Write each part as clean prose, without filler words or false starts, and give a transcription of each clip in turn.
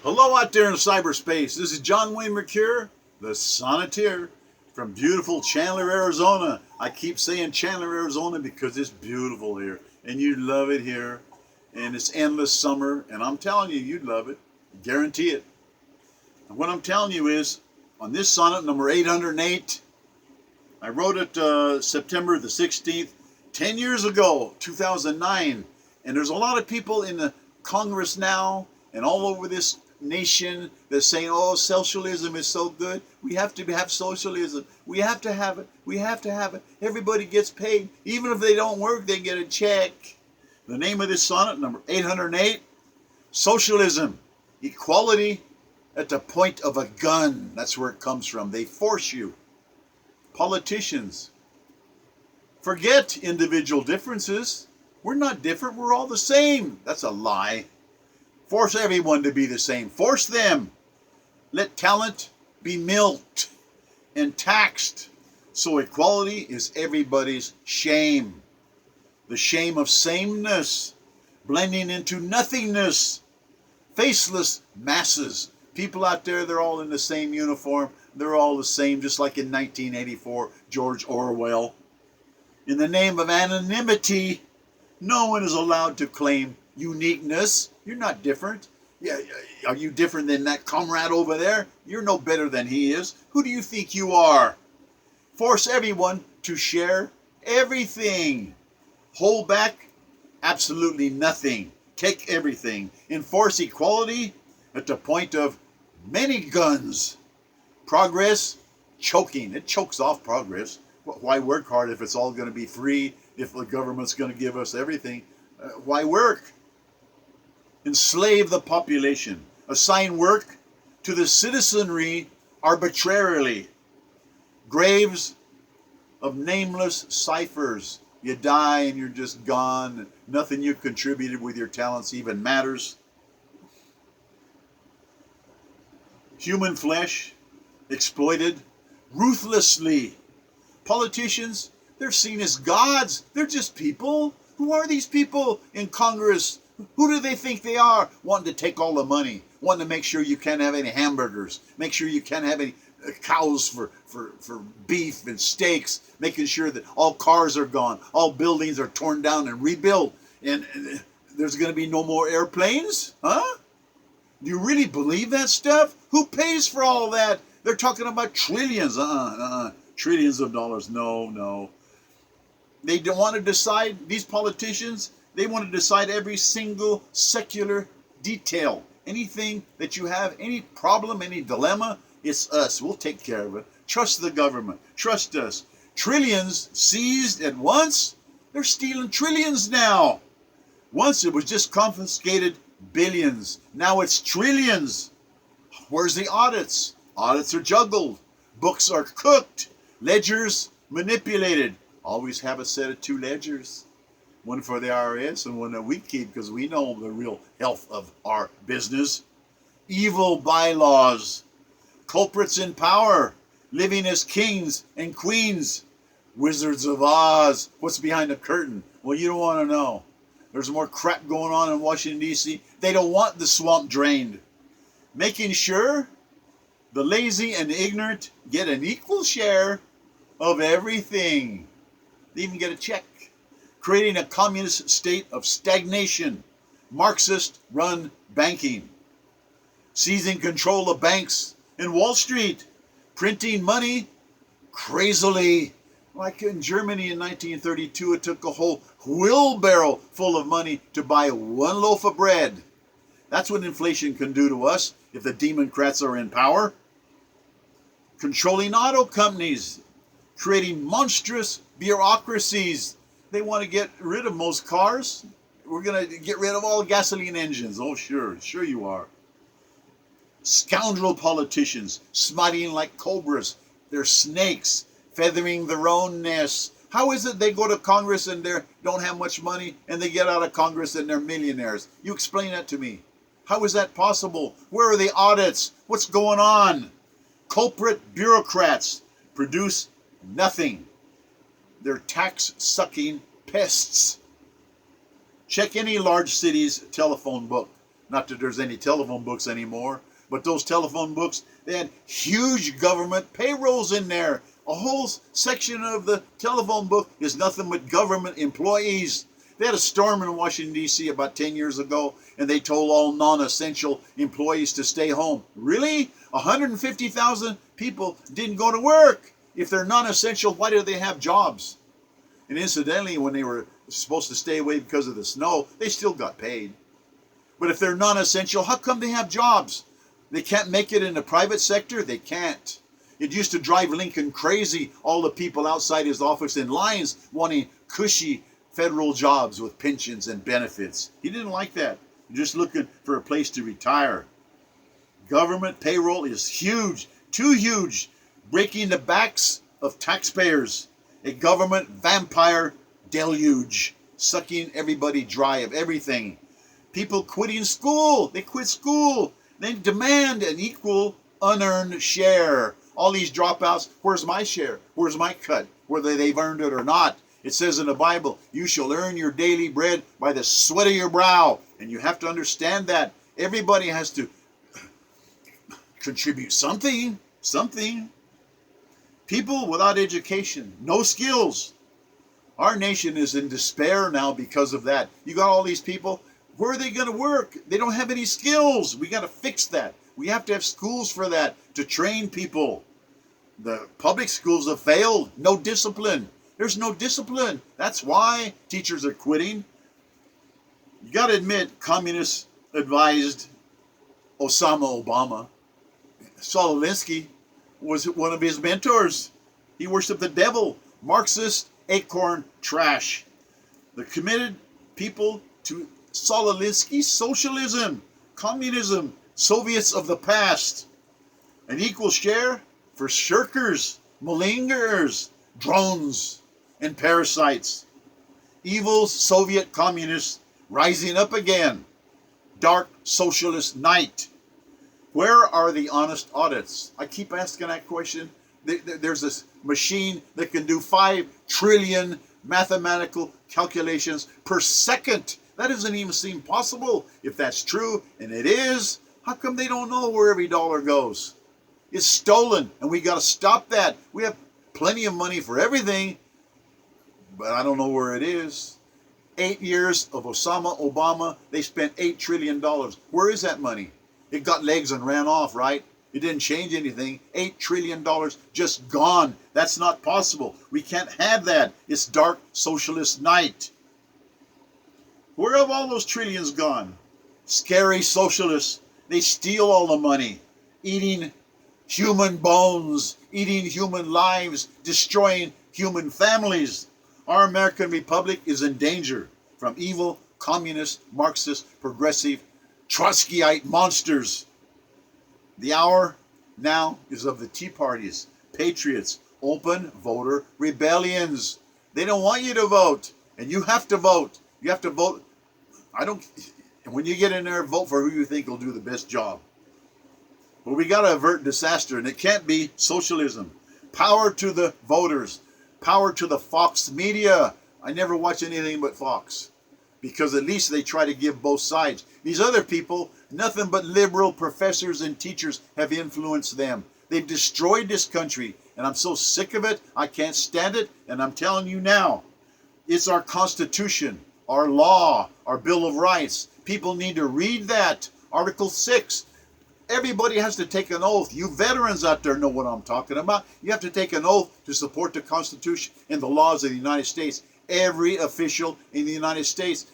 Hello out there in cyberspace. This is John Wayne Mercure, the Sonneteer from beautiful Chandler, Arizona. I keep saying Chandler, Arizona because it's beautiful here and you'd love it here. And it's endless summer, and I'm telling you, you'd love it. Guarantee it. And what I'm telling you is on this sonnet, number 808, I wrote it September the 16th, 10 years ago, 2009. And there's a lot of people in the Congress now and all over this nation that's saying, oh, socialism is so good. We have to have socialism. We have to have it. We have to have it. Everybody gets paid. Even if they don't work, they get a check. The name of this sonnet, number 808, Socialism, Equality at the Point of a Gun. That's where it comes from. They force you. Politicians, forget individual differences. We're not different. We're all the same. That's a lie. Force everyone to be the same. Force them. Let talent be milked and taxed. So equality is everybody's shame. The shame of sameness, blending into nothingness. Faceless masses. People out there, they're all in the same uniform. They're all the same, just like in 1984, George Orwell. In the name of anonymity, no one is allowed to claim uniqueness. You're not different. Yeah, are you different than that comrade over there? You're no better than he is. Who do you think you are? Force everyone to share everything. Hold back absolutely nothing. Take everything. Enforce equality at the point of many guns. Progress, choking. It chokes off progress. Why work hard if it's all going to be free, if the government's going to give us everything? Why work? Enslave the population. Assign work to the citizenry arbitrarily. Graves of nameless ciphers. You die and you're just gone. Nothing you contributed with your talents even matters. Human flesh exploited ruthlessly. Politicians, they're seen as gods. They're just people. Who are these people in Congress? Who do they think they are? Wanting to take all the money. Wanting to make sure you can't have any hamburgers. Make sure you can't have any cows for beef and steaks. Making sure that all cars are gone. All buildings are torn down and rebuilt. And there's going to be no more airplanes? Huh? Do you really believe that stuff? Who pays for all that? They're talking about trillions. Trillions of dollars. No. They don't want to decide, these politicians, they want to decide every single secular detail. Anything that you have, any problem, any dilemma, it's us. We'll take care of it. Trust the government. Trust us. Trillions seized at once. They're stealing trillions now. Once it was just confiscated billions. Now it's trillions. Where's the audits? Audits are juggled. Books are cooked. Ledgers manipulated. Always have a set of two ledgers. One for the IRS and one that we keep because we know the real health of our business. Evil bylaws. Culprits in power. Living as kings and queens. Wizards of Oz. What's behind the curtain? Well, you don't want to know. There's more crap going on in Washington, D.C. They don't want the swamp drained. Making sure the lazy and ignorant get an equal share of everything. They even get a check. Creating a communist state of stagnation. Marxist-run banking. Seizing control of banks and Wall Street. Printing money crazily. Like in Germany in 1932, it took a whole wheelbarrow full of money to buy one loaf of bread. That's what inflation can do to us if the Democrats are in power. Controlling auto companies, creating monstrous bureaucracies. They want to get rid of most cars. We're going to get rid of all gasoline engines. Oh, sure you are. Scoundrel politicians, smiting like cobras. They're snakes, feathering their own nests. How is it they go to Congress and they don't have much money and they get out of Congress and they're millionaires? You explain that to me. How is that possible? Where are the audits? What's going on? Culprit bureaucrats produce nothing. They're tax-sucking pests. Check any large city's telephone book. Not that there's any telephone books anymore, but those telephone books, they had huge government payrolls in there. A whole section of the telephone book is nothing but government employees. They had a storm in Washington, D.C. about 10 years ago, and they told all non-essential employees to stay home. Really? 150,000 people didn't go to work. If they're non-essential, why do they have jobs? And incidentally, when they were supposed to stay away because of the snow, they still got paid. But if they're non-essential, how come they have jobs? They can't make it in the private sector? They can't. It used to drive Lincoln crazy, all the people outside his office in lines wanting cushy federal jobs with pensions and benefits. He didn't like that. Just looking for a place to retire. Government payroll is huge, too huge, breaking the backs of taxpayers. A government vampire deluge, sucking everybody dry of everything. People quitting school. They quit school. They demand an equal unearned share. All these dropouts, where's my share? Where's my cut? Whether they've earned it or not. It says in the Bible, you shall earn your daily bread by the sweat of your brow. And you have to understand that. Everybody has to contribute something. People without education, no skills. Our nation is in despair now because of that. You got all these people, where are they going to work? They don't have any skills. We got to fix that. We have to have schools for that, to train people. The public schools have failed. No discipline. There's no discipline. That's why teachers are quitting. You got to admit, communists advised Osama Obama. Socialisim was one of his mentors. He worshiped the devil. Marxist, acorn, trash. The committed people to socialism, communism, Soviets of the past. An equal share for shirkers, malingerers, drones, and parasites. Evil Soviet communists rising up again. Dark socialist night. Where are the honest audits? I keep asking that question. There's this machine that can do 5 trillion mathematical calculations per second. That doesn't even seem possible. If that's true, and it is, how come they don't know where every dollar goes? It's stolen, and we got to stop that. We have plenty of money for everything, but I don't know where it is. 8 years of Obama, they spent $8 trillion. Where is that money? It got legs and ran off, right? It didn't change anything. $8 trillion just gone. That's not possible. We can't have that. It's dark socialist night. Where have all those trillions gone? Scary socialists. They steal all the money, eating human bones, eating human lives, destroying human families. Our American Republic is in danger from evil, communist, Marxist, progressive, Trotskyite monsters. The hour now is of the Tea Parties, patriots, open voter rebellions. They don't want you to vote, and you have to vote. You have to vote. When you get in there, vote for who you think will do the best job. But we got to avert disaster, and it can't be socialism. Power to the voters. Power to the Fox media. I never watch anything but Fox, because at least they try to give both sides. These other people, nothing but liberal professors and teachers have influenced them. They've destroyed this country, and I'm so sick of it, I can't stand it, and I'm telling you now, it's our Constitution, our law, our Bill of Rights. People need to read that. Article 6. Everybody has to take an oath. You veterans out there know what I'm talking about. You have to take an oath to support the Constitution and the laws of the United States. Every official in the United States,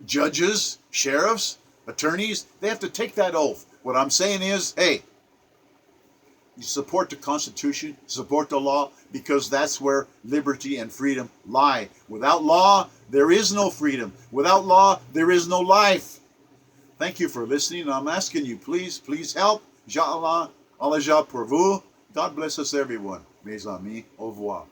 judges, sheriffs, attorneys, they have to take that oath. What I'm saying is, hey, you support the Constitution, support the law, because that's where liberty and freedom lie. Without law, there is no freedom. Without law, there is no life. Thank you for listening. I'm asking you, please help. Inch'Allah, Allah pour vous. God bless us everyone. Mes amis, au revoir.